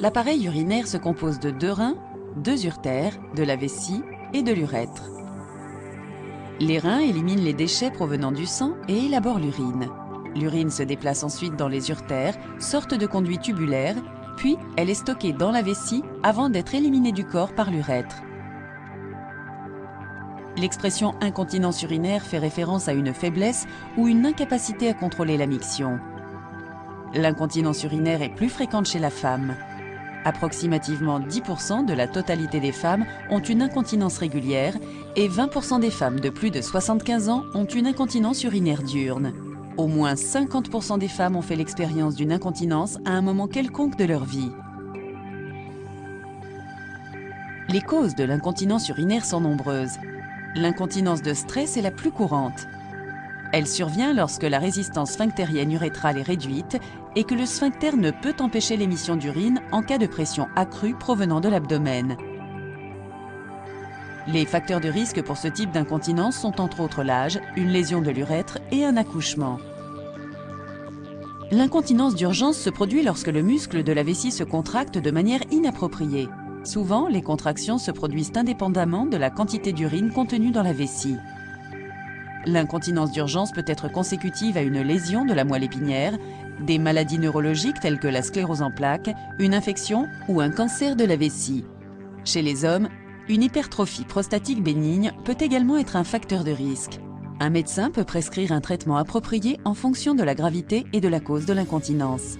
L'appareil urinaire se compose de 2 reins, 2 uretères, de la vessie et de l'urètre. Les reins éliminent les déchets provenant du sang et élaborent l'urine. L'urine se déplace ensuite dans les uretères, sorte de conduit tubulaire, puis elle est stockée dans la vessie avant d'être éliminée du corps par l'urètre. L'expression incontinence urinaire fait référence à une faiblesse ou une incapacité à contrôler la miction. L'incontinence urinaire est plus fréquente chez la femme. Approximativement 10% de la totalité des femmes ont une incontinence régulière et 20% des femmes de plus de 75 ans ont une incontinence urinaire diurne. Au moins 50% des femmes ont fait l'expérience d'une incontinence à un moment quelconque de leur vie. Les causes de l'incontinence urinaire sont nombreuses. L'incontinence de stress est la plus courante. Elle survient lorsque la résistance sphinctérienne urétrale est réduite et que le sphincter ne peut empêcher l'émission d'urine en cas de pression accrue provenant de l'abdomen. Les facteurs de risque pour ce type d'incontinence sont entre autres l'âge, une lésion de l'urètre et un accouchement. L'incontinence d'urgence se produit lorsque le muscle de la vessie se contracte de manière inappropriée. Souvent, les contractions se produisent indépendamment de la quantité d'urine contenue dans la vessie. L'incontinence d'urgence peut être consécutive à une lésion de la moelle épinière, des maladies neurologiques telles que la sclérose en plaques, une infection ou un cancer de la vessie. Chez les hommes, une hypertrophie prostatique bénigne peut également être un facteur de risque. Un médecin peut prescrire un traitement approprié en fonction de la gravité et de la cause de l'incontinence.